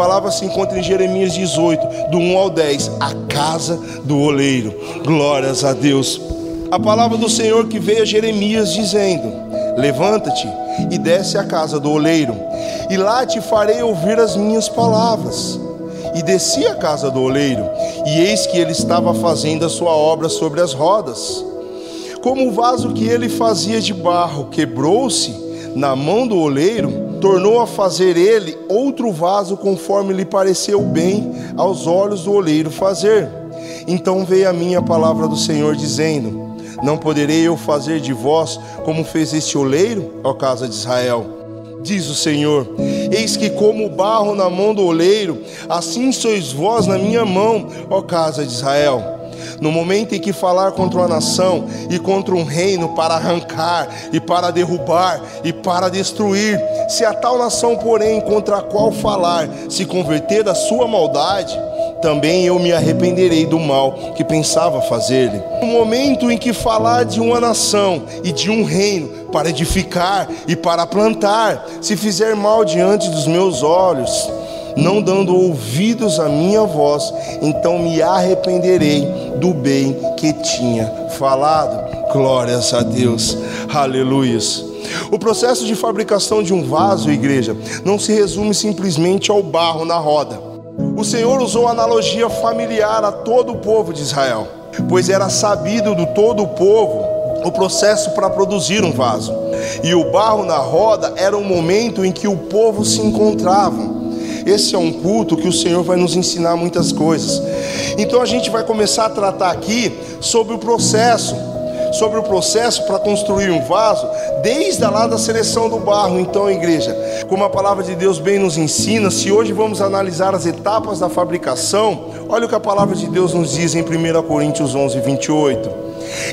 palavra se encontra em Jeremias 18, do 1 ao 10, a casa do oleiro. Glórias a Deus. A palavra do Senhor que veio a Jeremias dizendo: levanta-te e desce à casa do oleiro, e lá te farei ouvir as minhas palavras. E desci à casa do oleiro, e eis que ele estava fazendo a sua obra sobre as rodas. Como o vaso que ele fazia de barro quebrou-se na mão do oleiro, tornou a fazer ele outro vaso conforme lhe pareceu bem aos olhos do oleiro fazer. Então veio a mim a palavra do Senhor dizendo: não poderei eu fazer de vós como fez este oleiro, ó casa de Israel? Diz o Senhor: eis que como o barro na mão do oleiro, assim sois vós na minha mão, ó casa de Israel. No momento em que falar contra uma nação e contra um reino para arrancar e para derrubar e para destruir, se a tal nação, porém, contra a qual falar se converter da sua maldade, também eu me arrependerei do mal que pensava fazer-lhe. No momento em que falar de uma nação e de um reino para edificar e para plantar, se fizer mal diante dos meus olhos, não dando ouvidos à minha voz, então me arrependerei do bem que tinha falado. Glórias a Deus, aleluias. O processo de fabricação de um vaso, igreja, não se resume simplesmente ao barro na roda. O Senhor usou a analogia familiar a todo o povo de Israel, pois era sabido do todo o povo o processo para produzir um vaso, e o barro na roda era o momento em que o povo se encontrava. Esse é um culto que o Senhor vai nos ensinar muitas coisas. Então a gente vai começar a tratar aqui sobre o processo para construir um vaso, desde lá da seleção do barro. Então, igreja, como a palavra de Deus bem nos ensina, se hoje vamos analisar as etapas da fabricação, olha o que a palavra de Deus nos diz em 1 Coríntios 11, 28.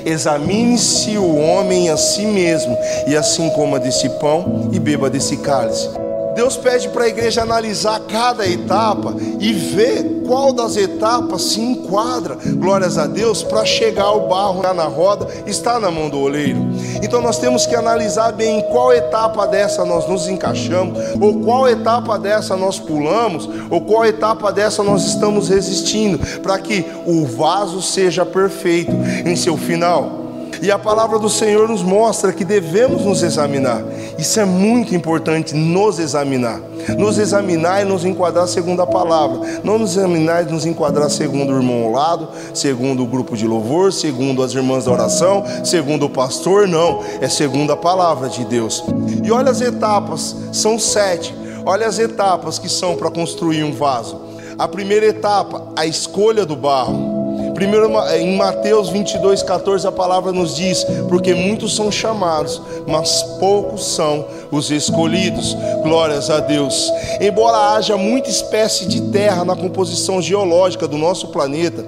Examine-se o homem a si mesmo, e assim coma desse pão e beba desse cálice. Deus pede para a igreja analisar cada etapa e ver qual das etapas se enquadra, glórias a Deus, para chegar ao barro na roda, está na mão do oleiro. Então nós temos que analisar bem em qual etapa dessa nós nos encaixamos, ou qual etapa dessa nós pulamos, ou qual etapa dessa nós estamos resistindo, para que o vaso seja perfeito em seu final. E a palavra do Senhor nos mostra que devemos nos examinar. Isso é muito importante, nos examinar. Nos examinar e nos enquadrar segundo a palavra. Não nos examinar e nos enquadrar segundo o irmão ao lado, segundo o grupo de louvor, segundo as irmãs da oração, segundo o pastor, não. É segundo a palavra de Deus. E olha as etapas, são 7. Olha as etapas que são para construir um vaso. A primeira etapa, a escolha do barro. Primeiro, em Mateus 22, 14, a palavra nos diz: porque muitos são chamados, mas poucos são os escolhidos. Glórias a Deus. Embora haja muita espécie de terra na composição geológica do nosso planeta,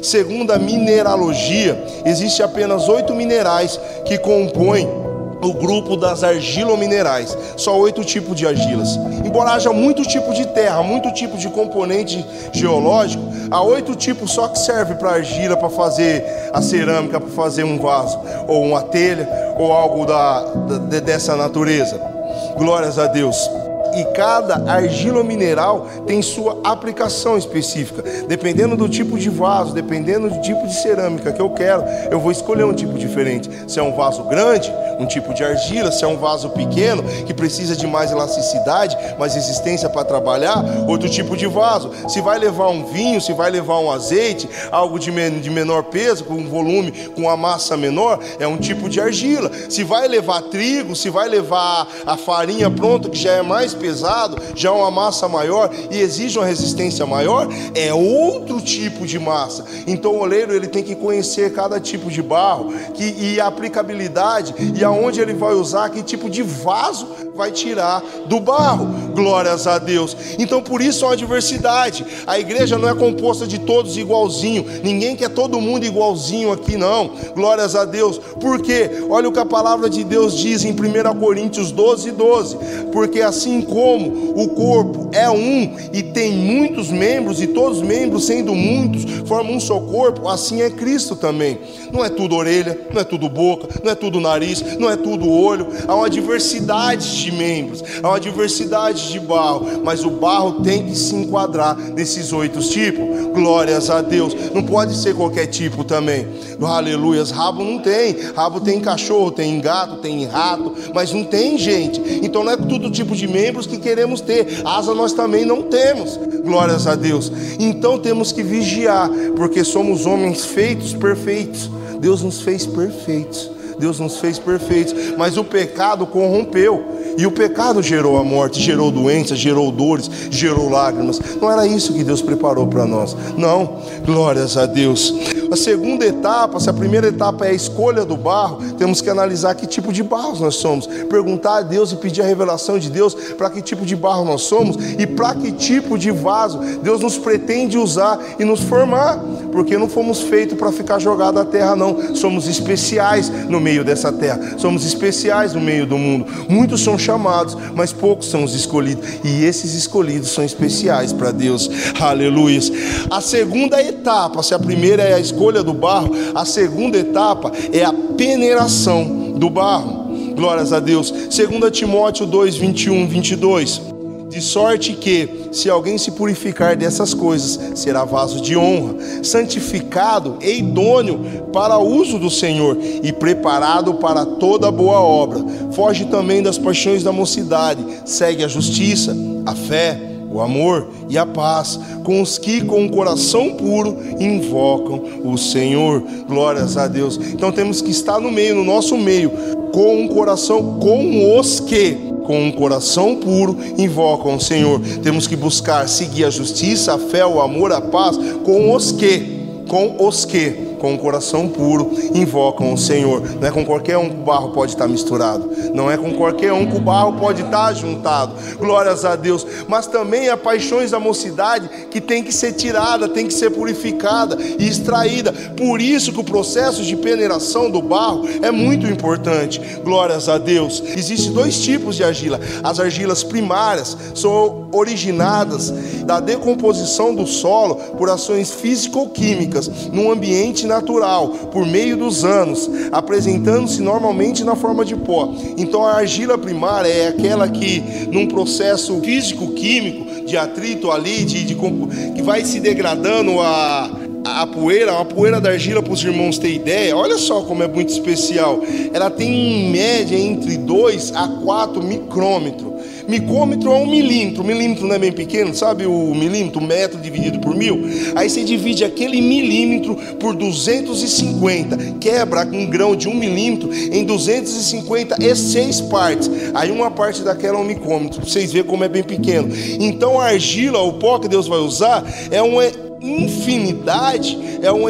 segundo a mineralogia, existe apenas 8 minerais que compõem o grupo das argilominerais. Só 8 tipos de argilas. Embora haja muito tipo de terra, muito tipo de componente geológico, há 8 tipos só que serve para argila, para fazer a cerâmica, para fazer um vaso, ou uma telha, ou algo dessa natureza. Glórias a Deus. E cada argila mineral tem sua aplicação específica. Dependendo do tipo de vaso, dependendo do tipo de cerâmica que eu quero, eu vou escolher um tipo diferente. Se é um vaso grande, um tipo de argila. Se é um vaso pequeno, que precisa de mais elasticidade, mais resistência para trabalhar, outro tipo de vaso. Se vai levar um vinho, se vai levar um azeite, algo de menor peso, com um volume, com uma massa menor, é um tipo de argila. Se vai levar trigo, se vai levar a farinha pronta, que já é mais pesado, já é uma massa maior e exige uma resistência maior, é outro tipo de massa. Então o oleiro, ele tem que conhecer cada tipo de barro e a aplicabilidade, e aonde ele vai usar, que tipo de vaso vai tirar do barro. Glórias a Deus. Então por isso há uma diversidade. A igreja não é composta de todos igualzinho. Ninguém quer todo mundo igualzinho aqui, não. Glórias a Deus. Por quê? Olha o que a palavra de Deus diz em 1 Coríntios 12, 12. Porque assim como o corpo é um e tem muitos membros, e todos os membros, sendo muitos, formam um só corpo, assim é Cristo também. Não é tudo orelha, não é tudo boca, não é tudo nariz, não é tudo olho. Há uma diversidade de membros, há uma diversidade tipos de barro, mas o barro tem que se enquadrar nesses 8 tipos. Glórias a Deus. Não pode ser qualquer tipo também. Aleluias. Rabo não tem. Rabo tem em cachorro, tem em gato, tem em rato, mas não tem gente. Então não é todo tipo de membros que queremos ter. Asa nós também não temos. Glórias a Deus. Então temos que vigiar, porque somos homens feitos perfeitos. Deus nos fez perfeitos. Deus nos fez perfeitos, mas o pecado corrompeu, e o pecado gerou a morte, gerou doenças, gerou dores, gerou lágrimas. Não era isso que Deus preparou para nós, não. Glórias a Deus. A segunda etapa, se a primeira etapa é a escolha do barro, temos que analisar que tipo de barro nós somos, perguntar a Deus e pedir a revelação de Deus para que tipo de barro nós somos e para que tipo de vaso Deus nos pretende usar e nos formar, porque não fomos feitos para ficar jogados à terra, não. Somos especiais no meio dessa terra, somos especiais no meio do mundo. Muitos são chamados, mas poucos são os escolhidos, e esses escolhidos são especiais para Deus. Aleluia. A segunda etapa, se a primeira é a escolha do barro, a segunda etapa é a peneiração do barro. Glórias a Deus. 2 Timóteo 2, 21, 22. De sorte que, se alguém se purificar dessas coisas, será vaso de honra, santificado e idôneo para o uso do Senhor e preparado para toda boa obra. Foge também das paixões da mocidade, segue a justiça, a fé, o amor e a paz, com os que com um coração puro invocam o Senhor. Glórias a Deus. Então temos que estar no meio, no nosso meio, com um coração, com os que com um coração puro invocam o Senhor. Temos que buscar seguir a justiça, a fé, o amor, a paz, com os que com um coração puro invocam o Senhor. Não é com qualquer um que o barro pode estar misturado, não é com qualquer um que o barro pode estar juntado. Glórias a Deus. Mas também há paixões da mocidade que tem que ser tirada, tem que ser purificada e extraída. Por isso que o processo de peneiração do barro é muito importante. Glórias a Deus. Existem 2 tipos de argila. As argilas primárias são originadas da decomposição do solo por ações físico-químicas num ambiente natural, por meio dos anos, apresentando-se normalmente na forma de pó. Então a argila primária é aquela que, num processo físico-químico de atrito ali, que vai se degradando a poeira da argila, para os irmãos terem ideia. Olha só como é muito especial. Ela tem em média entre 2 a 4 micrômetros. Micômetro é 1 milímetro. Milímetro não é bem pequeno, sabe o milímetro, metro dividido por 1000? Aí você divide aquele milímetro por 250, quebra um grão de 1 milímetro em 256 partes. Aí uma parte daquela é 1 micômetro, pra vocês verem como é bem pequeno. Então a argila, o pó que Deus vai usar, é uma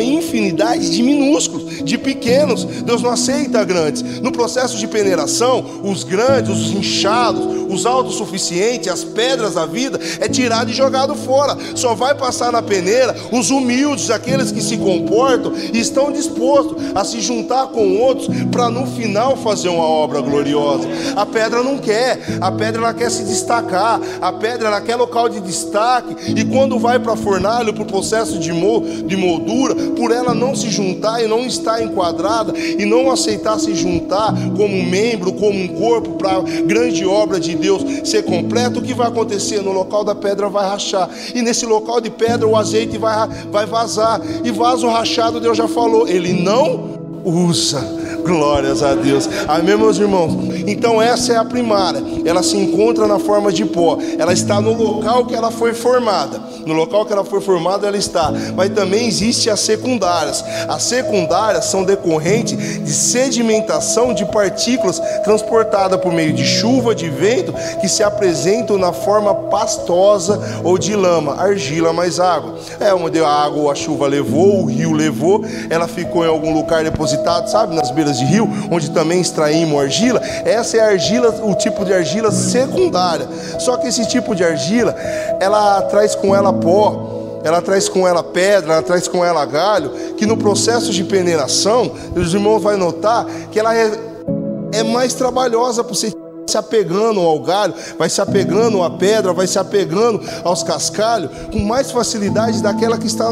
infinidade de minúsculos, de pequenos. Deus não aceita grandes. No processo de peneiração, os grandes, os inchados, os autossuficientes, as pedras da vida é tirado e jogado fora. Só vai passar na peneira os humildes, aqueles que se comportam e estão dispostos a se juntar com outros para no final fazer uma obra gloriosa. A pedra não quer, a pedra ela quer se destacar, a pedra ela quer local de destaque, e quando vai para a fornalha, para o processo de moldura, por ela não se juntar e não estar enquadrada e não aceitar se juntar como membro, como um corpo para a grande obra de Deus ser completa, o que vai acontecer? No local da pedra vai rachar, e nesse local de pedra o azeite vai vazar, e vaso rachado, Deus já falou, Ele não usa. Glórias a Deus. Amém, meus irmãos? Então essa é a primária. Ela se encontra na forma de pó. Ela está no local que ela foi formada. No local que ela foi formada ela está. Mas também existe as secundárias. As secundárias são decorrentes de sedimentação de partículas transportadas por meio de chuva, de vento, que se apresentam na forma pastosa ou de lama, argila mais água. É onde a água ou a chuva levou, o rio levou, ela ficou em algum lugar depositada, sabe, nas beiras de rio, onde também extraímos argila. Essa é a argila, o tipo de argila secundária. Só que esse tipo de argila, ela traz com ela pó, ela traz com ela pedra, ela traz com ela galho, que no processo de peneiração, os irmãos vão notar que ela é mais trabalhosa para você se apegando ao galho, vai se apegando à pedra, vai se apegando aos cascalhos com mais facilidade daquela que está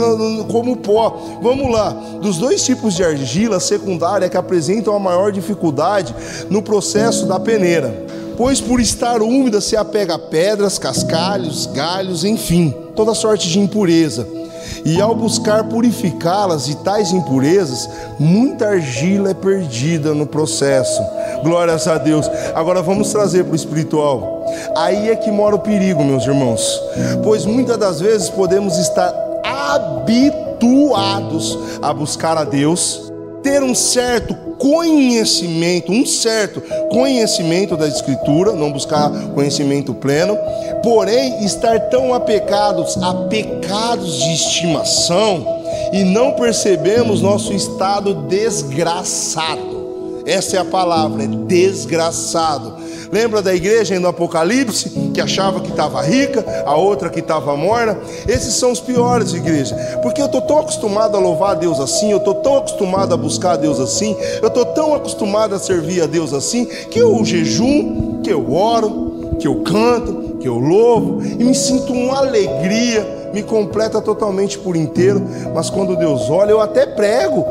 como pó. Vamos lá, dos 2 tipos de argila secundária que apresentam a maior dificuldade no processo da peneira. pois por estar úmida se apega a pedras, cascalhos, galhos, enfim, toda sorte de impureza. E ao buscar purificá-las de tais impurezas, muita argila é perdida no processo. Glórias a Deus. Agora vamos trazer para o espiritual. Aí é que mora o perigo, meus irmãos, pois muitas das vezes podemos estar habituados a buscar a Deus, ter um certo conhecimento da Escritura, não buscar conhecimento pleno, porém estar tão apegados a pecados de estimação e não percebemos nosso estado desgraçado. Essa é a palavra, é desgraçado. Lembra da igreja no Apocalipse, que achava que estava rica, a outra que estava morna? Esses são os piores, igreja, porque eu estou tão acostumado a louvar a Deus assim, eu estou tão acostumado a buscar a Deus assim, eu estou tão acostumado a servir a Deus assim, que eu jejum, que eu oro, que eu canto, que eu louvo, e me sinto uma alegria, me completa totalmente por inteiro. Mas quando Deus olha, eu até prego,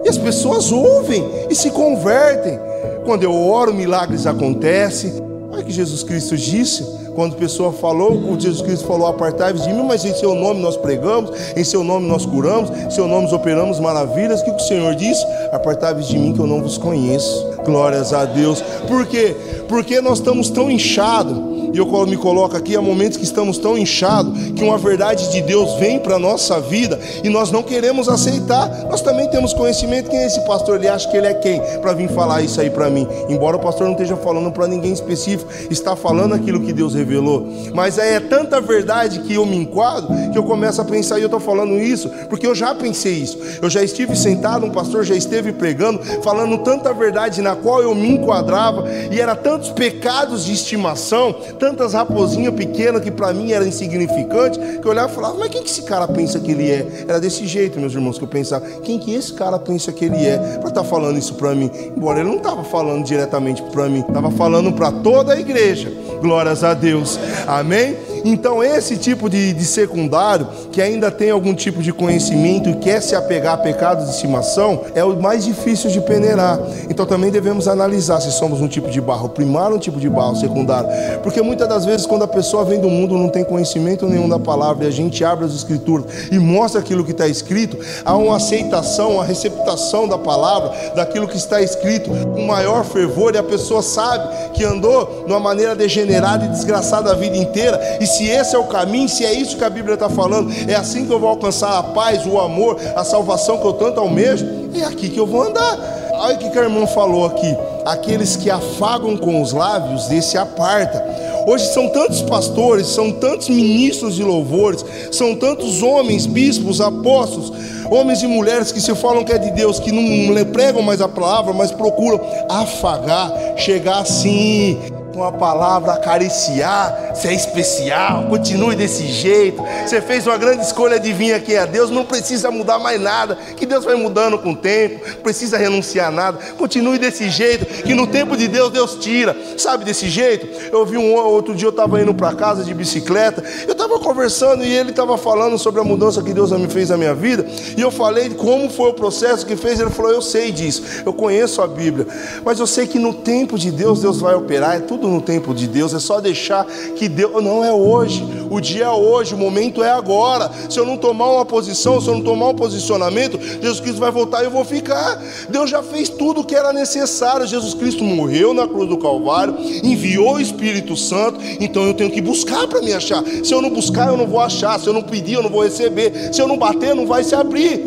e as pessoas ouvem e se convertem. Quando eu oro, milagres acontecem. Olha o que Jesus Cristo disse. Quando a pessoa falou, Jesus Cristo falou: apartai-vos de mim, mas em seu nome nós pregamos, em seu nome nós curamos, em seu nome operamos maravilhas. O que o Senhor disse? Apartai-vos de mim que eu não vos conheço. Glórias a Deus. Por quê? Porque nós estamos tão inchados. E eu me coloco aqui, há momentos que estamos tão inchados, que uma verdade de Deus vem para a nossa vida e nós não queremos aceitar. Nós também temos conhecimento. Quem é esse pastor? Ele acha que ele é quem para vir falar isso aí para mim? Embora o pastor não esteja falando para ninguém específico, está falando aquilo que Deus revelou. Mas é tanta verdade que eu me enquadro, que eu começo a pensar, e eu estou falando isso porque eu já pensei isso. Eu já estive sentado, um pastor já esteve pregando, falando tanta verdade na qual eu me enquadrava, e era tantos pecados de estimação, tantas raposinhas pequenas que para mim era insignificante, que eu olhava e falava: mas quem que esse cara pensa que ele é? Era desse jeito, meus irmãos, que eu pensava: quem que esse cara pensa que ele é para estar falando isso para mim? Embora ele não estava falando diretamente para mim, estava falando para toda a igreja. Glórias a Deus, amém? Então esse tipo de secundário, que ainda tem algum tipo de conhecimento e quer se apegar a pecados de estimação, é o mais difícil de peneirar. Então também devemos analisar se somos um tipo de barro primário ou um tipo de barro secundário, porque muitas das vezes quando a pessoa vem do mundo, não tem conhecimento nenhum da palavra, e a gente abre as escrituras e mostra aquilo que está escrito, há uma aceitação, uma receptação da palavra, daquilo que está escrito com maior fervor, e a pessoa sabe que andou de uma maneira degenerada e desgraçada a vida inteira, e se esse é o caminho, se é isso que a Bíblia está falando, é assim que eu vou alcançar a paz, o amor, a salvação que eu tanto almejo, é aqui que eu vou andar. Olha o que a irmã falou aqui: aqueles que afagam com os lábios, desse aparta. Hoje são tantos pastores, são tantos ministros de louvores, são tantos homens, bispos, apóstolos, homens e mulheres que se falam que é de Deus, que não pregam mais a palavra, mas procuram afagar, chegar assim, com a palavra, acariciar. Você é especial, continue desse jeito. Você fez uma grande escolha de vir aqui a Deus, não precisa mudar mais nada, que Deus vai mudando com o tempo, não precisa renunciar a nada, continue desse jeito, que no tempo de Deus, Deus tira. Sabe desse jeito? Eu vi outro dia, eu estava indo para casa de bicicleta, eu estava conversando e ele estava falando sobre a mudança que Deus me fez na minha vida, e eu falei como foi o processo que fez. Ele falou: eu sei disso, eu conheço a Bíblia, mas eu sei que no tempo de Deus, Deus vai operar, é tudo no tempo de Deus, é só deixar que Deus, não é hoje, o dia é hoje, o momento é agora. Se eu não tomar uma posição, se eu não tomar um posicionamento, Jesus Cristo vai voltar e eu vou ficar. Deus já fez tudo o que era necessário. Jesus Cristo morreu na cruz do Calvário, enviou o Espírito Santo, então eu tenho que buscar para me achar. Se eu não buscar, eu não vou achar. Se eu não pedir, eu não vou receber. Se eu não bater, não vai se abrir.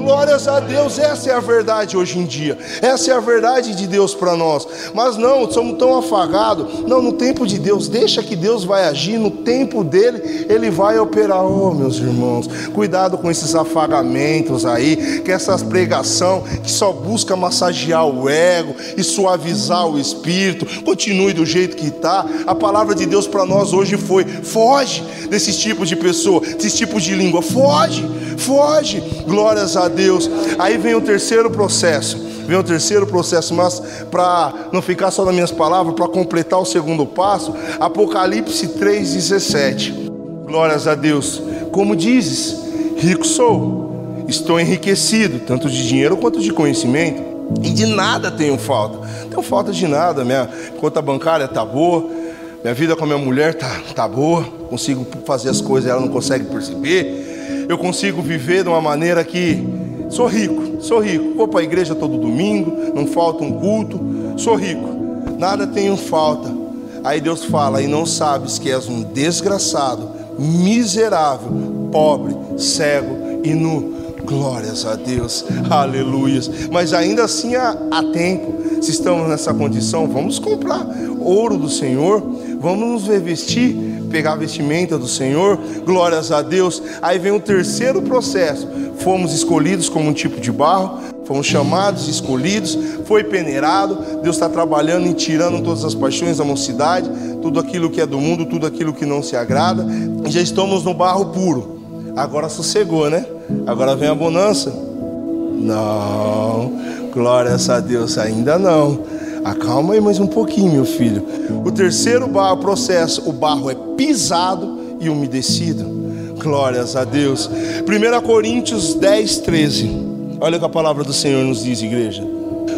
Glórias a Deus, essa é a verdade hoje em dia, essa é a verdade de Deus para nós. Mas não, somos tão afagados. Não, no tempo de Deus, deixa que Deus vai agir, no tempo dele, ele vai operar. Oh, meus irmãos, cuidado com esses afagamentos aí, que essas pregação que só busca massagear o ego e suavizar o espírito. Continue do jeito que está. A palavra de Deus para nós hoje foi: foge desses tipos de pessoa, desses tipos de língua, foge, glórias a Deus. Aí vem o terceiro processo, mas para não ficar só nas minhas palavras, para completar o segundo passo, Apocalipse 3,17. Glórias a Deus. Como dizes, rico sou, estou enriquecido, tanto de dinheiro quanto de conhecimento. E de nada tenho falta. Não tenho falta de nada. Minha conta bancária está boa. Minha vida com a minha mulher tá boa. Consigo fazer as coisas, ela não consegue perceber. Eu consigo viver de uma maneira que sou rico. Vou para a igreja todo domingo, não falta um culto. Sou rico, nada tenho falta. Aí Deus fala: e não sabes que és um desgraçado, miserável, pobre, cego e nu. Glórias a Deus, aleluias. Mas ainda assim há tempo. Se estamos nessa condição, vamos comprar ouro do Senhor, vamos nos revestir, pegar a vestimenta do Senhor. Glórias a Deus. Aí vem o terceiro processo. Fomos escolhidos como um tipo de barro, fomos chamados, escolhidos, foi peneirado. Deus está trabalhando e tirando todas as paixões da mocidade, tudo aquilo que é do mundo, tudo aquilo que não se agrada. Já estamos no barro puro. Agora sossegou, né? Agora vem a bonança. Não, glórias a Deus, ainda não. Acalma aí mais um pouquinho, meu filho. O terceiro processo, o barro é pisado e umedecido. Glórias a Deus. 1 Coríntios 10, 13. Olha o que a palavra do Senhor nos diz, igreja.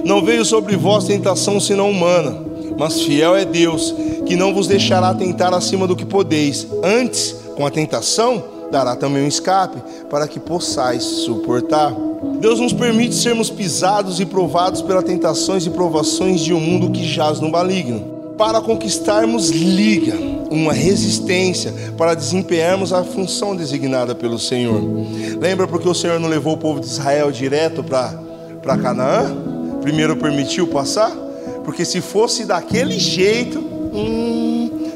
Não veio sobre vós tentação senão humana, mas fiel é Deus, que não vos deixará tentar acima do que podeis. Antes, com a tentação, dará também um escape, para que possais suportar. Deus nos permite sermos pisados e provados pelas tentações e provações de um mundo que jaz no maligno, para conquistarmos liga, uma resistência, para desempenharmos a função designada pelo Senhor. Lembra porque o Senhor não levou o povo de Israel direto para Canaã? Primeiro permitiu passar? Porque se fosse daquele jeito,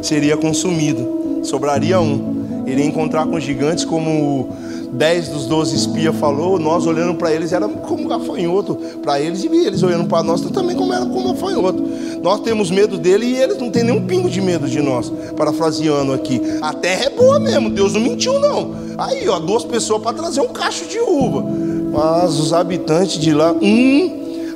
seria consumido, sobraria um. Iria encontrar com gigantes, como 10 dos 12 espias falou. Nós olhando para eles era como gafanhoto para eles, e eles olhando para nós também como era como gafanhoto. Nós temos medo dele e eles não têm nem um pingo de medo de nós. Parafraseando aqui, a terra é boa mesmo, Deus não mentiu não. Aí 2 pessoas para trazer um cacho de uva, mas os habitantes de lá,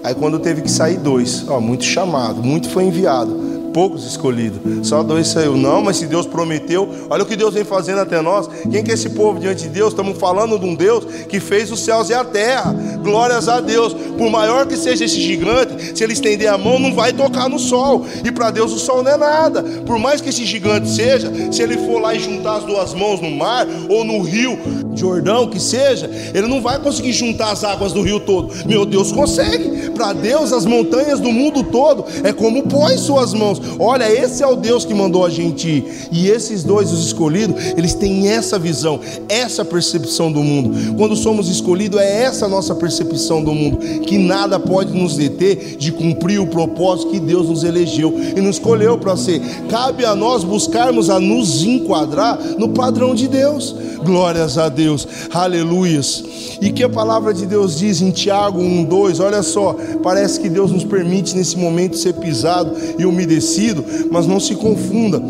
aí quando teve que sair 2, muito chamado, muito foi enviado, poucos escolhidos, só 2 saiu. Não, mas se Deus prometeu, olha o que Deus vem fazendo até nós. Quem que é esse povo diante de Deus? Estamos falando de um Deus que fez os céus e a terra. Glórias a Deus. Por maior que seja esse gigante, se ele estender a mão, não vai tocar no sol, e para Deus o sol não é nada. Por mais que esse gigante seja, se ele for lá e juntar as 2 mãos no mar, ou no rio Jordão, que seja, ele não vai conseguir juntar as águas do rio todo. Meu Deus consegue. Para Deus as montanhas do mundo todo é como pó em suas mãos. Olha, esse é o Deus que mandou a gente ir. E esses 2, os escolhidos, eles têm essa visão, essa percepção do mundo. Quando somos escolhidos, é essa a nossa percepção do mundo, que nada pode nos deter de cumprir o propósito que Deus nos elegeu e nos escolheu para ser. Cabe a nós buscarmos a nos enquadrar no padrão de Deus. Glórias a Deus, aleluias. E que a palavra de Deus diz em Tiago 1:2, olha só, parece que Deus nos permite nesse momento ser pisado e umedecido, mas não se confunda.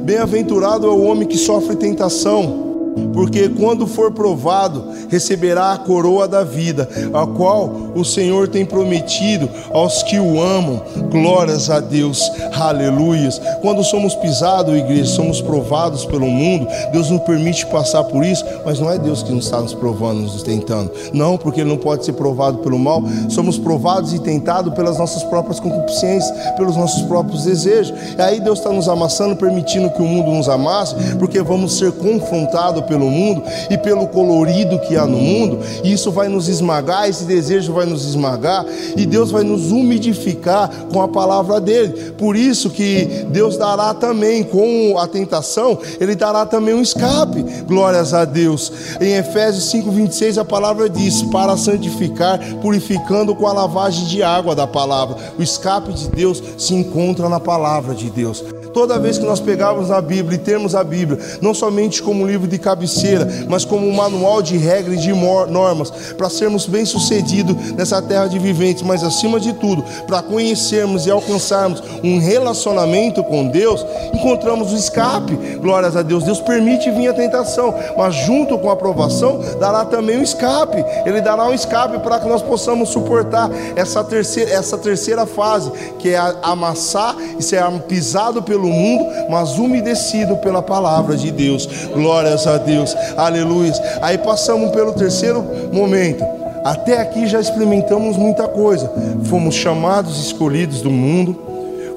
Bem-aventurado é o homem que sofre tentação, porque quando for provado, receberá a coroa da vida, a qual o Senhor tem prometido aos que o amam. Glórias a Deus, aleluias. Quando somos pisados, igreja, somos provados pelo mundo, Deus nos permite passar por isso, mas não é Deus que nos está nos provando, nos tentando. Não, porque Ele não pode ser provado pelo mal. Somos provados e tentados pelas nossas próprias concupiscências, pelos nossos próprios desejos. E aí Deus está nos amassando, permitindo que o mundo nos amasse, porque vamos ser confrontados pelo mundo e pelo colorido que há no mundo, e isso vai nos esmagar, esse desejo vai nos esmagar, e Deus vai nos umidificar com a palavra dele. Por isso que Deus dará também, com a tentação, Ele dará também um escape. Glórias a Deus. Em Efésios 5:26 a palavra diz: para santificar, purificando com a lavagem de água da palavra. O escape de Deus se encontra na palavra de Deus. Toda vez que nós pegarmos a Bíblia e termos a Bíblia, não somente como um livro de cabeceira, mas como um manual de regras e de normas, para sermos bem sucedidos nessa terra de viventes, mas acima de tudo, para conhecermos e alcançarmos um relacionamento com Deus, encontramos o escape. Glórias a Deus. Deus permite vir a tentação, mas junto com a aprovação, dará também um escape. Ele dará um escape para que nós possamos suportar essa terceira fase, que é amassar e ser pisado pelo mundo, mas umedecido pela palavra de Deus. Glórias a Deus, aleluia. Aí passamos pelo terceiro momento, Até aqui já experimentamos muita coisa. Fomos chamados e escolhidos do mundo,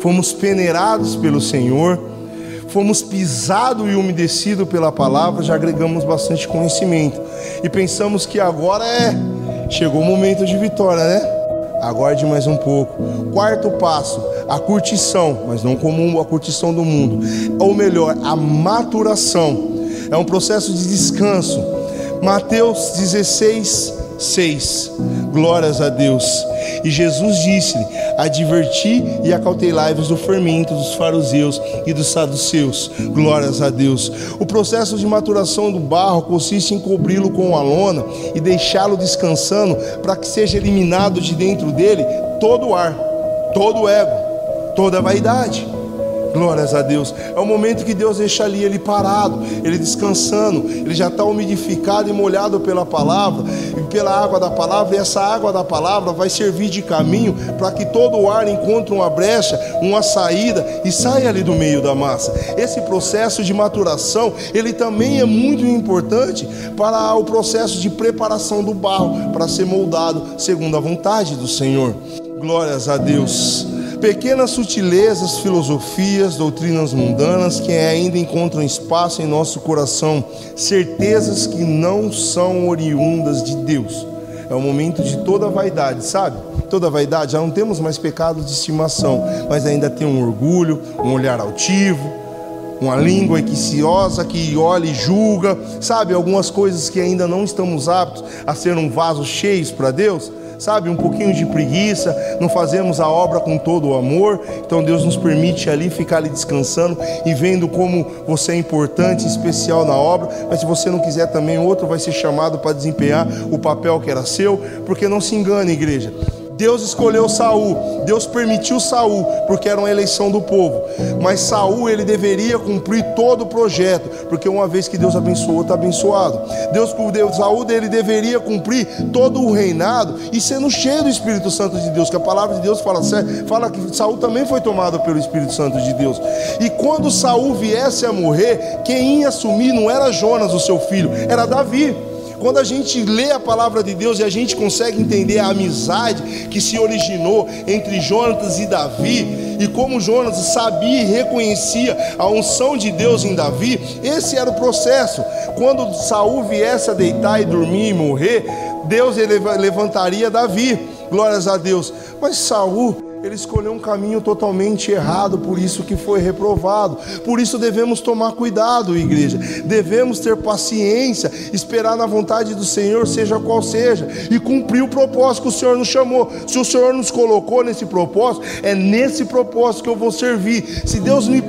fomos peneirados pelo Senhor, fomos pisados e umedecidos pela palavra, já agregamos bastante conhecimento. E pensamos que agora chegou o momento de vitória, né? Aguarde mais um pouco. Quarto passo, a curtição, mas não como a curtição do mundo. Ou melhor, a maturação. É um processo de descanso. Mateus 16:6. Glórias a Deus. E Jesus disse-lhe: adverti e acautelai-vos do fermento dos fariseus e dos saduceus. Glórias a Deus. O processo de maturação do barro consiste em cobri-lo com a lona e deixá-lo descansando, para que seja eliminado de dentro dele todo o ar, todo o ego, toda a vaidade. Glórias a Deus. É o momento que Deus deixa ali ele parado, ele descansando, ele já está umidificado e molhado pela palavra, e pela água da palavra, e essa água da palavra vai servir de caminho para que todo o ar encontre uma brecha, uma saída e saia ali do meio da massa. Esse processo de maturação, ele também é muito importante para o processo de preparação do barro, para ser moldado segundo a vontade do Senhor. Glórias a Deus. Pequenas sutilezas, filosofias, doutrinas mundanas que ainda encontram espaço em nosso coração, certezas que não são oriundas de Deus. É o momento de toda vaidade, sabe? Toda vaidade, já não temos mais pecados de estimação, mas ainda tem um orgulho, um olhar altivo, uma língua equiciosa que olha e julga, sabe? Algumas coisas que ainda não estamos aptos a ser um vaso cheio para Deus. Sabe, um pouquinho de preguiça, não fazemos a obra com todo o amor. Então Deus nos permite ali ficar ali descansando e vendo como você é importante, especial na obra. Mas se você não quiser também, outro vai ser chamado para desempenhar o papel que era seu. Porque não se engane, igreja, Deus escolheu Saul, Deus permitiu Saul, porque era uma eleição do povo. Mas Saul, ele deveria cumprir todo o projeto, porque uma vez que Deus abençoou, está abençoado. Saul, ele deveria cumprir todo o reinado e sendo cheio do Espírito Santo de Deus, que a palavra de Deus fala que Saul também foi tomado pelo Espírito Santo de Deus. E quando Saul viesse a morrer, quem ia assumir não era Jonas, o seu filho, era Davi. Quando a gente lê a palavra de Deus e a gente consegue entender a amizade que se originou entre Jonatas e Davi, e como Jonas sabia e reconhecia a unção de Deus em Davi, esse era o processo. Quando Saul viesse a deitar e dormir e morrer, Deus levantaria Davi, glórias a Deus. Mas Saul, ele escolheu um caminho totalmente errado, por isso que foi reprovado. Por isso devemos tomar cuidado, igreja. Devemos ter paciência, esperar na vontade do Senhor, seja qual seja, e cumprir o propósito que o Senhor nos chamou. Se o Senhor nos colocou nesse propósito, é nesse propósito que eu vou servir. Se Deus me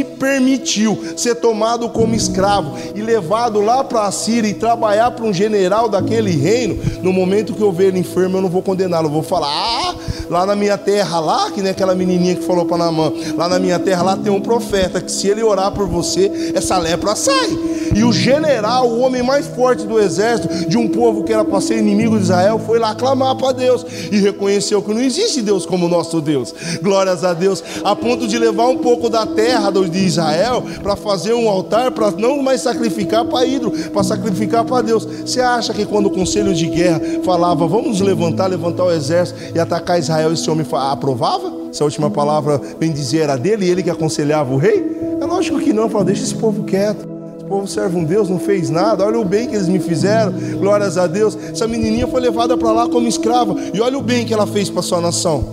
permitiu ser tomado como escravo e levado lá para a Síria e trabalhar para um general daquele reino, no momento que eu ver ele enfermo, eu não vou condená-lo, eu vou falar: lá na minha terra, lá, que nem aquela menininha que falou para Naamã, lá na minha terra, lá tem um profeta, que se ele orar por você, essa lepra sai. E o general, o homem mais forte do exército, de um povo que era para ser inimigo de Israel, foi lá clamar para Deus, e reconheceu que não existe Deus como o nosso Deus, glórias a Deus, a ponto de levar um pouco da terra de Israel, para fazer um altar, para não mais sacrificar para ídolo, para sacrificar para Deus. Você acha que quando o conselho de guerra falava, vamos levantar o exército e atacar Israel, esse homem aprovava? Se a última palavra, bem dizer, era dele, e ele que aconselhava o rei? É lógico que não. Fala: deixa esse povo quieto, esse povo serve um Deus, não fez nada, olha o bem que eles me fizeram, glórias a Deus. Essa menininha foi levada para lá como escrava, e olha o bem que ela fez para sua nação.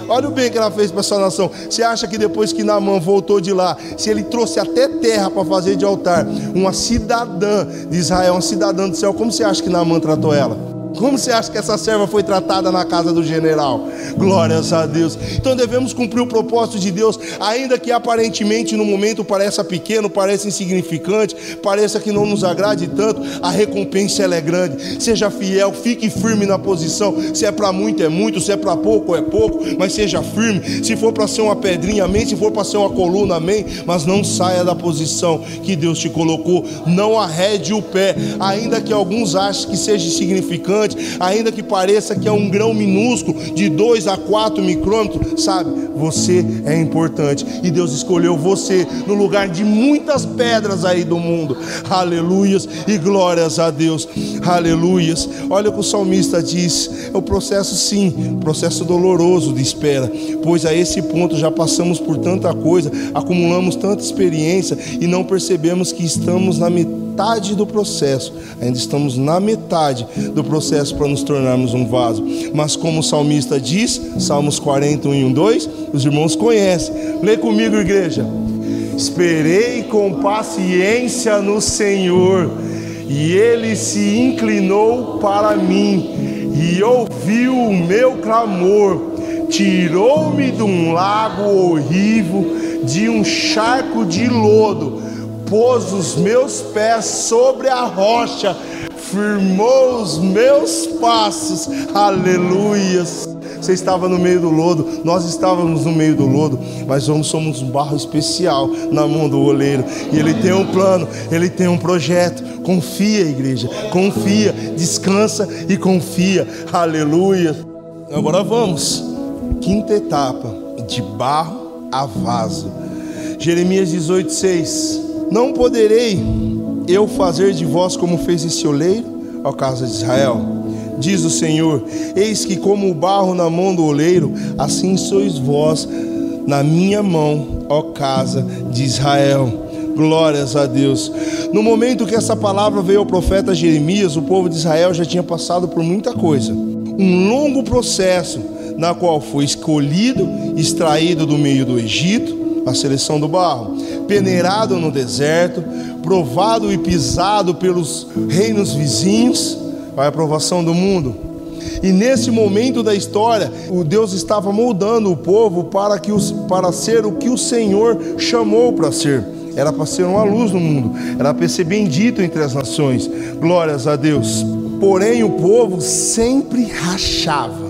Olha o bem que ela fez para sua nação. Você acha que depois que Naamã voltou de lá, se ele trouxe até terra para fazer de altar, uma cidadã de Israel, uma cidadã do céu, como você acha que Naamã tratou ela? Como você acha que essa serva foi tratada na casa do general? Glórias a Deus. Então devemos cumprir o propósito de Deus, ainda que aparentemente no momento pareça pequeno, pareça insignificante, pareça que não nos agrade tanto, a recompensa ela é grande. Seja fiel, fique firme na posição. Se é para muito é muito, se é para pouco é pouco, mas seja firme. Se for para ser uma pedrinha, amém. Se for para ser uma coluna, amém. Mas não saia da posição que Deus te colocou. Não arrede o pé, ainda que alguns achem que seja insignificante, importante, ainda que pareça que é um grão minúsculo, de 2 a 4 micrômetros, sabe? Você é importante, e Deus escolheu você no lugar de muitas pedras aí do mundo. Aleluias e glórias a Deus. Aleluias. Olha o que o salmista diz: é o processo, sim, processo doloroso de espera, pois a esse ponto já passamos por tanta coisa, acumulamos tanta experiência e não percebemos que estamos na metade do processo. Ainda estamos na metade do processo para nos tornarmos um vaso. Mas como o salmista diz, Salmos 41:2, os irmãos conhecem. Lê comigo, igreja. Esperei com paciência no Senhor, e Ele se inclinou para mim e ouviu o meu clamor. Tirou-me de um lago horrível, de um charco de lodo, pôs os meus pés sobre a rocha, firmou os meus passos. Aleluias. Você estava no meio do lodo, nós estávamos no meio do lodo, mas somos um barro especial na mão do oleiro, e Ele tem um plano, Ele tem um projeto. Confia, igreja, confia, descansa e confia. Aleluia. Agora vamos, quinta etapa, de barro a vaso. Jeremias 18:6. Não poderei eu fazer de vós como fez esse oleiro, ó casa de Israel? Diz o Senhor: eis que como o barro na mão do oleiro, assim sois vós na minha mão, ó casa de Israel. Glórias a Deus. No momento que essa palavra veio ao profeta Jeremias, o povo de Israel já tinha passado por muita coisa. Um longo processo, na qual foi escolhido, extraído do meio do Egito, a seleção do barro, peneirado no deserto, provado e pisado pelos reinos vizinhos, a aprovação do mundo. E nesse momento da história, o Deus estava moldando o povo para ser o que o Senhor chamou para ser. Era para ser uma luz no mundo, era para ser bendito entre as nações. Glórias a Deus. Porém o povo sempre rachava,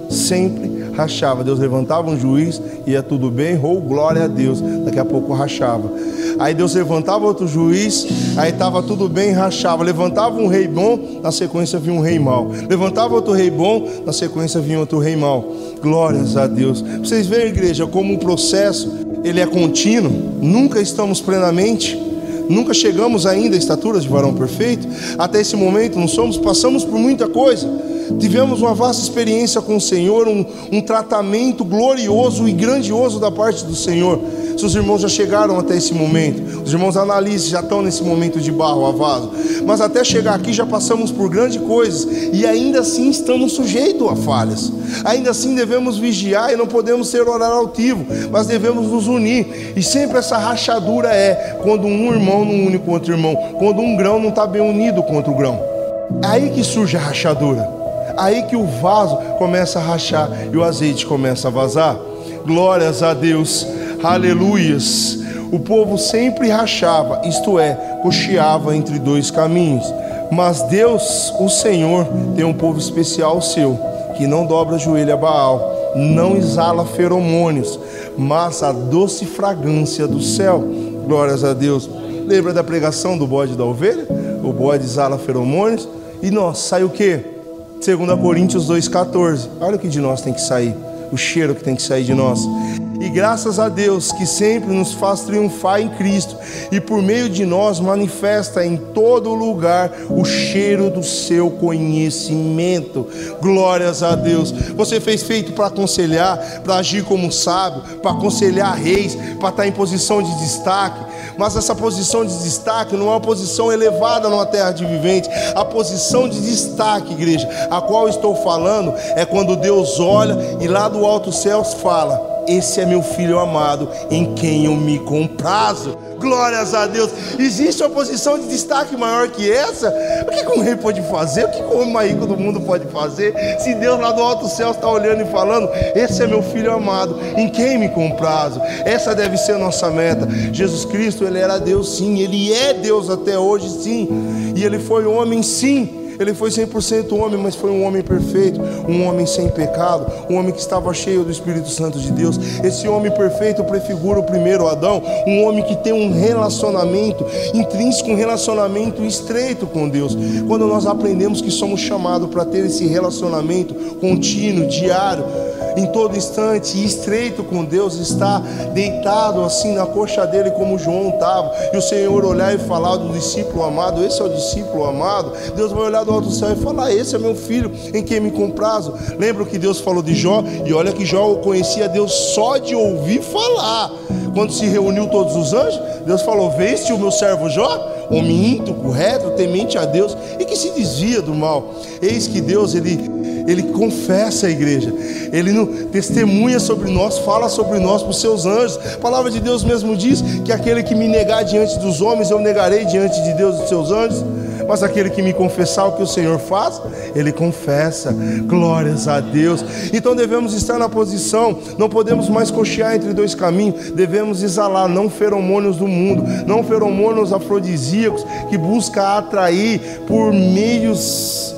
sempre rachava. Deus levantava um juiz, ia tudo bem, glória a Deus. Daqui a pouco rachava. Aí Deus levantava outro juiz, aí estava tudo bem, rachava. Levantava um rei bom, na sequência vinha um rei mau. Levantava outro rei bom, na sequência vinha outro rei mau. Glórias a Deus. Vocês veem, igreja, como o processo ele é contínuo. Nunca estamos plenamente, nunca chegamos ainda à estatura de varão perfeito. Até esse momento passamos por muita coisa. Tivemos uma vasta experiência com o Senhor, um tratamento glorioso e grandioso da parte do Senhor. Se os irmãos já chegaram até esse momento, os irmãos analisem, já estão nesse momento de barro a vaso. Mas até chegar aqui já passamos por grandes coisas, e ainda assim estamos sujeitos a falhas. Ainda assim devemos vigiar e não podemos ser horário altivo, mas devemos nos unir. E sempre essa rachadura é quando um irmão não une com outro irmão, quando um grão não está bem unido com outro grão. É aí que surge a rachadura. Aí que o vaso começa a rachar e o azeite começa a vazar. Glórias a Deus, aleluias. O povo sempre rachava, isto é, cocheava entre dois caminhos. Mas Deus, o Senhor, tem um povo especial seu, que não dobra joelho a Baal, não exala feromônios, mas a doce fragrância do céu. Glórias a Deus. Lembra da pregação do bode e da ovelha? O bode exala feromônios e nós, sai o quê? 2 Coríntios 2,14. Olha o que de nós tem que sair, o cheiro que tem que sair de nós. E graças a Deus que sempre nos faz triunfar em Cristo, e por meio de nós manifesta em todo lugar o cheiro do seu conhecimento. Glórias a Deus. Você fez feito para aconselhar, para agir como sábio, para aconselhar reis, para estar em posição de destaque. Mas essa posição de destaque não é uma posição elevada numa terra de viventes. A posição de destaque, igreja, a qual estou falando, é quando Deus olha e lá do alto céus fala: esse é meu filho amado, em quem eu me comprazo. Glórias a Deus. Existe uma posição de destaque maior que essa? O que um rei pode fazer? O que o homem mais rico do mundo pode fazer? Se Deus lá do alto céu está olhando e falando: esse é meu filho amado, em quem me comprazo. Essa deve ser a nossa meta. Jesus Cristo, Ele era Deus sim, Ele é Deus até hoje sim, e Ele foi homem sim. Ele foi 100% homem, mas foi um homem perfeito, um homem sem pecado, um homem que estava cheio do Espírito Santo de Deus. Esse homem perfeito prefigura o primeiro Adão, um homem que tem um relacionamento intrínseco, um relacionamento estreito com Deus. Quando nós aprendemos que somos chamados para ter esse relacionamento contínuo, diário, em todo instante, e estreito com Deus, está deitado assim na coxa dele como João estava, e o Senhor olhar e falar do discípulo amado, esse é o discípulo amado. Deus vai olhar do alto do céu e falar: esse é meu filho em quem me comprazo. Lembra o que Deus falou de Jó? E olha que Jó conhecia Deus só de ouvir falar. Quando se reuniu todos os anjos, Deus falou: veste o meu servo Jó, homem íntegro, reto, temente a Deus e que se desvia do mal. Eis que Deus, Ele confessa a igreja, Ele testemunha sobre nós, fala sobre nós para os seus anjos. A palavra de Deus mesmo diz que aquele que me negar diante dos homens, eu negarei diante de Deus e dos seus anjos. Mas aquele que me confessar, o que o Senhor faz, Ele confessa. Glórias a Deus. Então devemos estar na posição, não podemos mais cochear entre dois caminhos, devemos exalar, não feromônios do mundo, não feromônios afrodisíacos que busca atrair por meios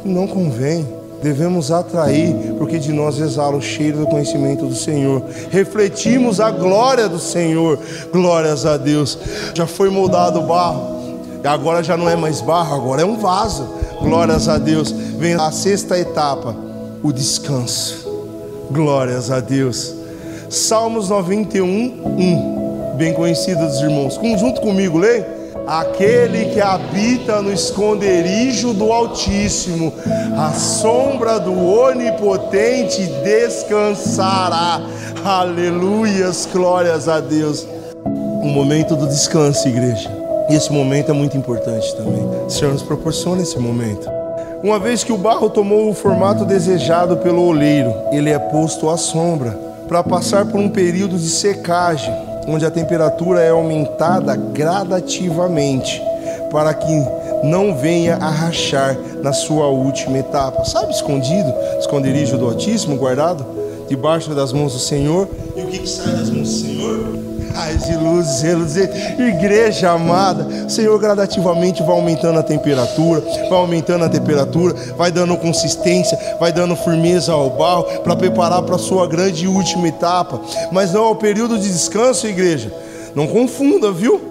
que não convém. Devemos atrair, porque de nós exala o cheiro do conhecimento do Senhor. Refletimos a glória do Senhor. Glórias a Deus. Já foi moldado o barro, agora já não é mais barro, agora é um vaso. Glórias a Deus. Vem a sexta etapa, o descanso. Glórias a Deus. Salmos 91:1, bem conhecido dos irmãos. Junto comigo, leia. Aquele que habita no esconderijo do Altíssimo, a sombra do Onipotente descansará. Aleluias, glórias a Deus. O momento do descanso, igreja. E esse momento é muito importante também. O Senhor nos proporciona esse momento. Uma vez que o barro tomou o formato desejado pelo oleiro, ele é posto à sombra para passar por um período de secagem, onde a temperatura é aumentada gradativamente, para que não venha a rachar na sua última etapa. Sabe, esconderijo do Altíssimo, guardado debaixo das mãos do Senhor. E o que sai das mãos do Senhor? Raios de luzes, reluzes. Igreja amada, o Senhor gradativamente vai aumentando a temperatura, vai dando consistência, vai dando firmeza ao barro, para preparar para a sua grande e última etapa. Mas não é o período de descanso, igreja. Não confunda, viu?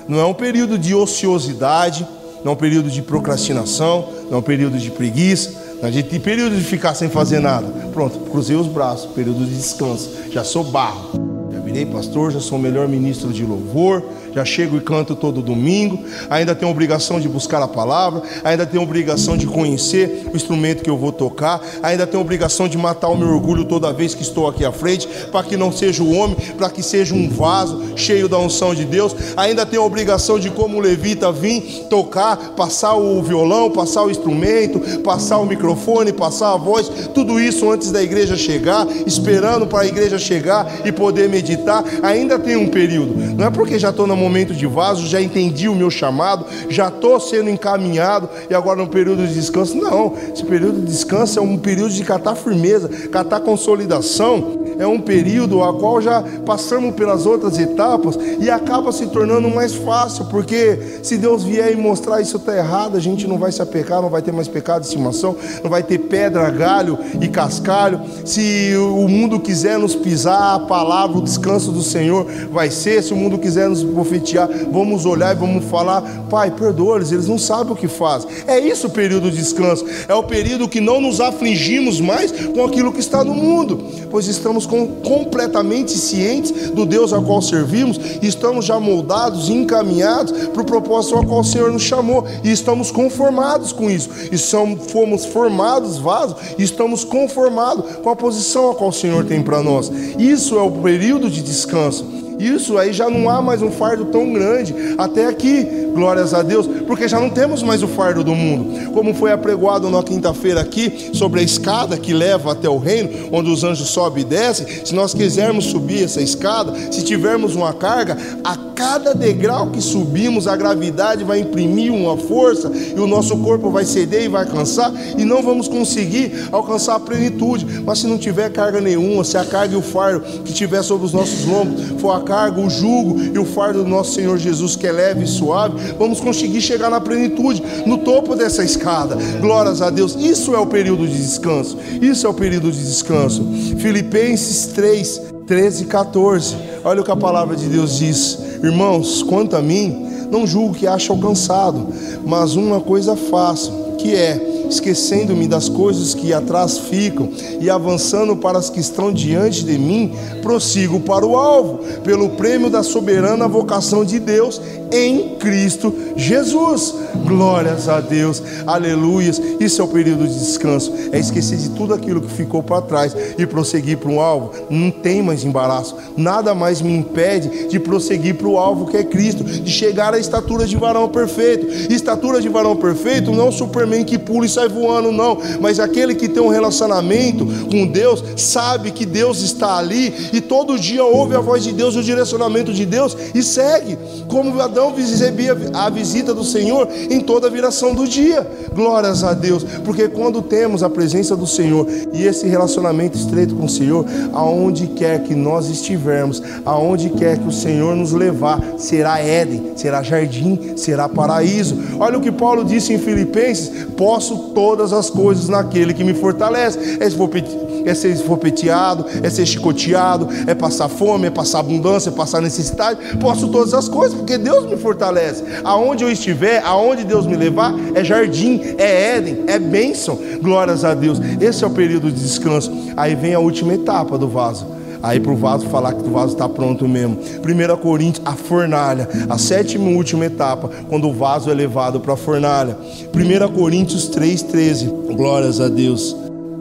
Não é um período de ociosidade, não é um período de procrastinação, não é um período de preguiça, não é um período de ficar sem fazer nada. Pronto, cruzei os braços, período de descanso. Já sou barro. Virei pastor, já sou o melhor ministro de louvor, já chego e canto todo domingo, ainda tenho a obrigação de buscar a palavra, ainda tenho a obrigação de conhecer o instrumento que eu vou tocar, ainda tenho a obrigação de matar o meu orgulho toda vez que estou aqui à frente, para que não seja o homem, para que seja um vaso cheio da unção de Deus. Ainda tenho a obrigação de, como levita, vir tocar, passar o violão, passar o instrumento, passar o microfone, passar a voz, tudo isso antes da igreja chegar, esperando para a igreja chegar e poder meditar. Ainda tem um período, não é porque já estou no momento de vaso, já entendi o meu chamado, já estou sendo encaminhado e agora no período de descanso. Não, esse período de descanso é um período de catar firmeza, catar consolidação. É um período a qual já passamos pelas outras etapas e acaba se tornando mais fácil, porque se Deus vier e mostrar isso está errado, a gente não vai se apecar, não vai ter mais pecado de estimação, não vai ter pedra, galho e cascalho. Se o mundo quiser nos pisar, a palavra, o descanso do Senhor vai ser. Se o mundo quiser nos profetizar, vamos olhar e vamos falar: Pai, perdoa-lhes, eles não sabem o que fazem. É isso o período de descanso, é o período que não nos afligimos mais com aquilo que está no mundo, pois estamos completamente cientes do Deus a qual servimos, e estamos já moldados e encaminhados para o propósito ao qual o Senhor nos chamou, e estamos conformados com isso, e fomos formados vasos, e estamos conformados com a posição a qual o Senhor tem para nós. Isso é o período de descanso. Isso aí já não há mais um fardo tão grande até aqui, glórias a Deus, porque já não temos mais o fardo do mundo, como foi apregoado na quinta-feira aqui, sobre a escada que leva até o reino, onde os anjos sobem e descem. Se nós quisermos subir essa escada, se tivermos uma carga, a cada degrau que subimos, a gravidade vai imprimir uma força, e o nosso corpo vai ceder e vai cansar, e não vamos conseguir alcançar a plenitude. Mas se não tiver carga nenhuma, se a carga e o fardo que tiver sobre os nossos lombos for a carga carga, o jugo e o fardo do nosso Senhor Jesus, que é leve e suave, vamos conseguir chegar na plenitude, no topo dessa escada. Glórias a Deus. Isso é o período de descanso. Isso é o período de descanso. Filipenses 3, 13 e 14. Olha o que a palavra de Deus diz: irmãos, quanto a mim, não julgo que ache alcançado, mas uma coisa faço, que é, esquecendo-me das coisas que atrás ficam e avançando para as que estão diante de mim, prossigo para o alvo, pelo prêmio da soberana vocação de Deus em Cristo Jesus. Glórias a Deus, aleluias. Isso é o período de descanso, é esquecer de tudo aquilo que ficou para trás e prosseguir para um alvo. Não tem mais embaraço, nada mais me impede de prosseguir para o alvo, que é Cristo, de chegar à estatura de varão perfeito. Estatura de varão perfeito não é um Superman que pula e sai voando, não, mas aquele que tem um relacionamento com Deus, sabe que Deus está ali e todo dia ouve a voz de Deus, o direcionamento de Deus e segue, como Adão recebia a visita do Senhor em toda a viração do dia. Glórias a Deus, porque quando temos a presença do Senhor e esse relacionamento estreito com o Senhor, aonde quer que nós estivermos, aonde quer que o Senhor nos levar, será Éden, será jardim, será paraíso. Olha o que Paulo disse em Filipenses: posso todas as coisas naquele que me fortalece. É ser esfopeteado, é ser chicoteado, é passar fome, é passar abundância, é passar necessidade. Posso todas as coisas porque Deus me fortalece. Aonde eu estiver, aonde Deus me levar, é jardim, é Éden, é bênção. Glórias a Deus. Esse é o período de descanso. Aí vem a última etapa do vaso. Aí para o vaso falar que o vaso está pronto mesmo. 1 Coríntios, a fornalha, a sétima e última etapa, quando o vaso é levado para a fornalha. 1 Coríntios 3,13. Glórias a Deus.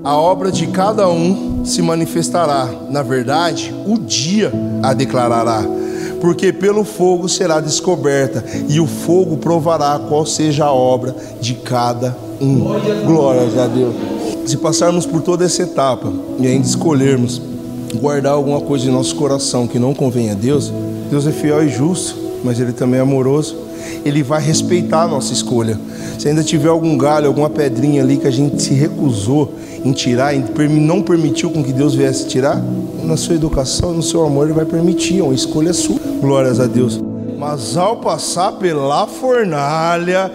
A obra de cada um se manifestará, na verdade, o dia a declarará, porque pelo fogo será descoberta, e o fogo provará qual seja a obra de cada um. Glórias a Deus. Se passarmos por toda essa etapa e ainda escolhermos guardar alguma coisa em nosso coração que não convém a Deus, Deus é fiel e justo, mas Ele também é amoroso. Ele vai respeitar a nossa escolha. Se ainda tiver algum galho, alguma pedrinha ali que a gente se recusou em tirar, não permitiu com que Deus viesse tirar, na sua educação, no seu amor, Ele vai permitir, é uma escolha sua. Glórias a Deus. Mas ao passar pela fornalha,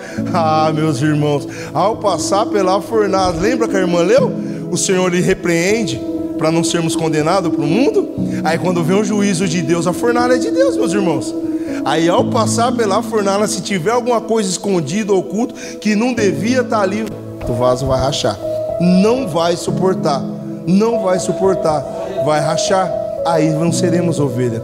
meus irmãos, ao passar pela fornalha, lembra que a irmã leu? O Senhor lhe repreende para não sermos condenados para o mundo. Aí quando vem o juízo de Deus, a fornalha é de Deus, meus irmãos. Aí ao passar pela fornalha, se tiver alguma coisa escondida ou oculta que não devia estar ali, o vaso vai rachar. Não vai suportar, não vai suportar, vai rachar. Aí não seremos ovelha.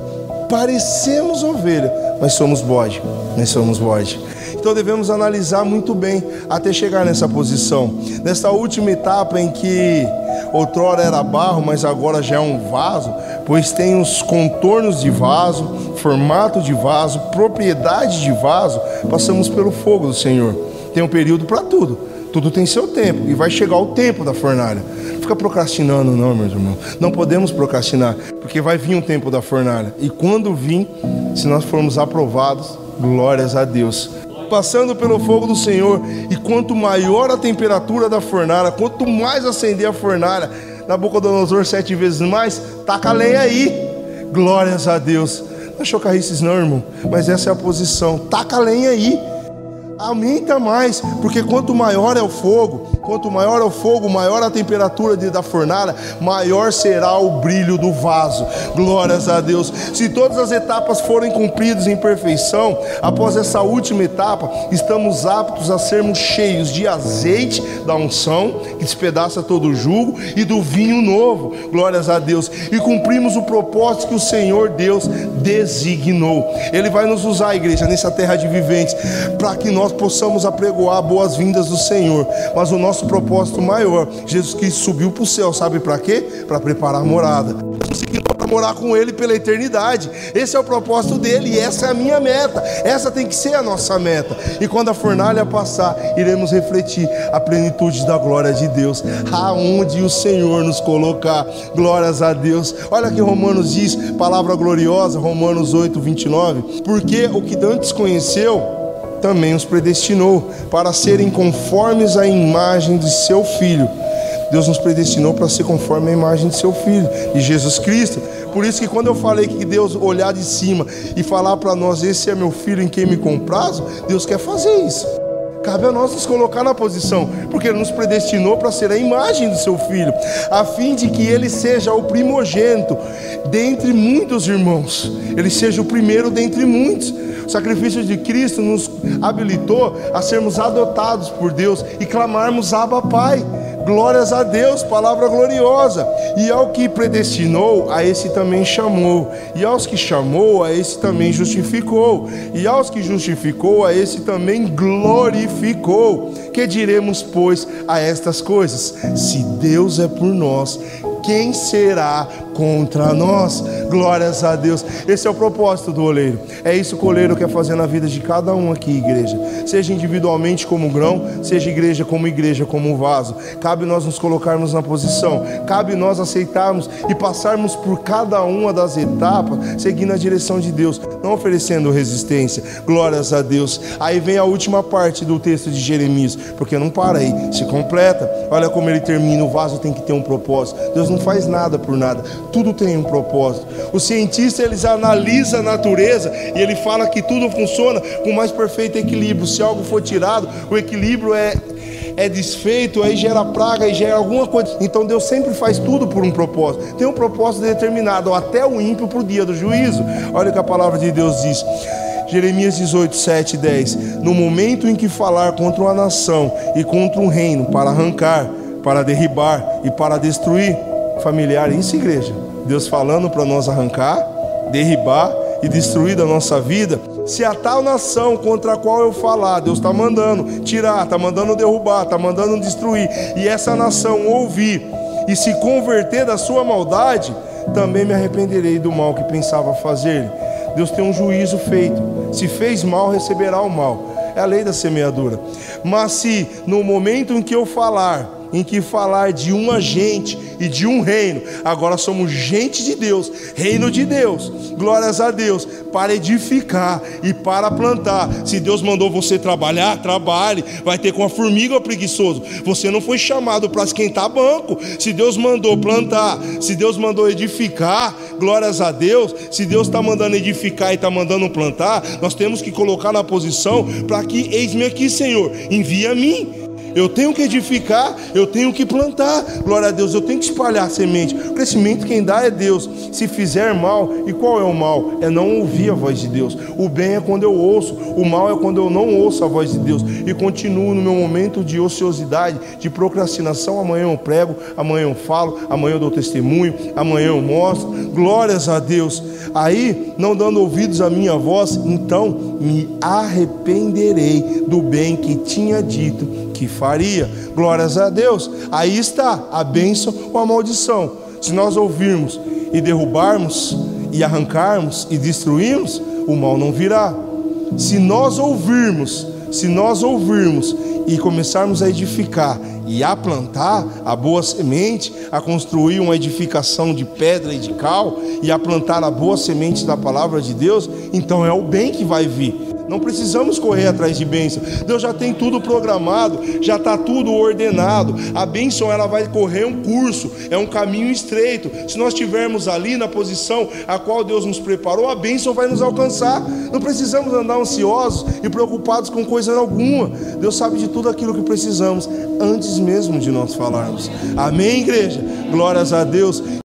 Parecemos ovelha, mas somos bode. Nós somos bode. Então devemos analisar muito bem até chegar nessa posição. Nessa última etapa em que outrora era barro, mas agora já é um vaso, pois tem os contornos de vaso, formato de vaso, propriedade de vaso, passamos pelo fogo do Senhor. Tem um período para tudo. Tudo tem seu tempo e vai chegar o tempo da fornalha. Não fica procrastinando não, meus irmãos. Não podemos procrastinar, porque vai vir um tempo da fornalha. E quando vir, se nós formos aprovados, glórias a Deus. Passando pelo fogo do Senhor, e quanto maior a temperatura da fornalha, quanto mais acender a fornalha, Nabucodonosor 7 vezes mais, taca a lenha aí. Glórias a Deus. Não é chocarrices não, irmão, mas essa é a posição. Taca a lenha aí. Aumenta mais, porque quanto maior é o fogo, maior a temperatura da fornalha, maior será o brilho do vaso. Glórias a Deus. Se todas as etapas forem cumpridas em perfeição, após essa última etapa, estamos aptos a sermos cheios de azeite da unção, que despedaça todo o jugo, e do vinho novo. Glórias a Deus. E cumprimos o propósito que o Senhor Deus designou. Ele vai nos usar, igreja, nessa terra de viventes, para que nós possamos apregoar boas-vindas do Senhor. Mas o nosso propósito maior, Jesus Cristo subiu para o céu, sabe para quê? Para preparar a morada. Para morar com Ele pela eternidade. Esse é o propósito dele e essa é a minha meta. Essa tem que ser a nossa meta. E quando a fornalha passar, iremos refletir a plenitude da glória de Deus, aonde o Senhor nos colocar. Glórias a Deus. Olha que Romanos diz, palavra gloriosa, Romanos 8, 29. Porque o que antes conheceu, também os predestinou para serem conformes à imagem de seu Filho. Deus nos predestinou para ser conforme à imagem de seu Filho, de Jesus Cristo, Por isso que quando eu falei que Deus olhar de cima e falar para nós, esse é meu filho em quem me comprazo, Deus quer fazer isso. Cabe a nós nos colocar na posição, porque Ele nos predestinou para ser a imagem do seu Filho, a fim de que Ele seja o primogênito dentre muitos irmãos, Ele seja o primeiro dentre muitos. O sacrifício de Cristo nos habilitou a sermos adotados por Deus e clamarmos Abba Pai. Glórias a Deus, palavra gloriosa. E ao que predestinou, a esse também chamou. E aos que chamou, a esse também justificou. E aos que justificou, a esse também glorificou. Que diremos, pois, a estas coisas? Se Deus é por nós, quem será contra nós? Glórias a Deus. Esse é o propósito do oleiro. É isso que o oleiro quer fazer na vida de cada um aqui, igreja. Seja individualmente como grão, seja igreja como vaso. Cabe nós nos colocarmos na posição. Cabe nós aceitarmos e passarmos por cada uma das etapas, seguindo a direção de Deus, não oferecendo resistência. Glórias a Deus. Aí vem a última parte do texto de Jeremias, porque não para aí, se completa. Olha como ele termina. O vaso tem que ter um propósito. Deus não faz nada por nada, tudo tem um propósito. O cientista, eles analisam a natureza e ele fala que tudo funciona com o mais perfeito equilíbrio. Se algo for tirado, o equilíbrio é desfeito, aí gera praga, aí gera alguma coisa. Então Deus sempre faz tudo por um propósito. Tem um propósito determinado, até o ímpio para o dia do juízo. Olha o que a palavra de Deus diz. Jeremias 18, 7 e 10. No momento em que falar contra uma nação e contra um reino, para arrancar, para derribar e para destruir. Familiar, isso, igreja. Deus falando para nós arrancar, derribar e destruir da nossa vida. Se a tal nação contra a qual eu falar, Deus está mandando tirar, está mandando derrubar, está mandando destruir, e essa nação ouvir e se converter da sua maldade, também me arrependerei do mal que pensava fazer. Deus tem um juízo feito. Se fez mal, receberá o mal. É a lei da semeadura. Mas se no momento em que falar de uma gente e de um reino, agora somos gente de Deus, reino de Deus, glórias a Deus, para edificar e para plantar. Se Deus mandou você trabalhar, trabalhe. Vai ter com a formiga ou preguiçoso. Você não foi chamado para esquentar banco. Se Deus mandou plantar, se Deus mandou edificar, glórias a Deus. Se Deus está mandando edificar e está mandando plantar, nós temos que colocar na posição para que, eis-me aqui, Senhor, envia a mim. Eu tenho que edificar, eu tenho que plantar. Glória a Deus, eu tenho que espalhar semente. O crescimento quem dá é Deus. Se fizer mal, e qual é o mal? É não ouvir a voz de Deus. O bem é quando eu ouço, o mal é quando eu não ouço a voz de Deus e continuo no meu momento de ociosidade, de procrastinação. Amanhã eu prego, amanhã eu falo, amanhã eu dou testemunho, amanhã eu mostro. Glórias a Deus. Aí, não dando ouvidos à minha voz, então me arrependerei do bem que tinha dito que faria. Glórias a Deus. Aí está a bênção ou a maldição. Se nós ouvirmos e derrubarmos e arrancarmos e destruirmos, o mal não virá. Se nós ouvirmos e começarmos a edificar e a plantar a boa semente, a construir uma edificação de pedra e de cal e a plantar a boa semente da palavra de Deus, então é o bem que vai vir. Não precisamos correr atrás de bênção. Deus já tem tudo programado, já está tudo ordenado. A bênção, ela vai correr um curso, é um caminho estreito. Se nós estivermos ali na posição a qual Deus nos preparou, a bênção vai nos alcançar. Não precisamos andar ansiosos e preocupados com coisa alguma. Deus sabe de tudo aquilo que precisamos antes mesmo de nós falarmos. Amém, igreja? Glórias a Deus.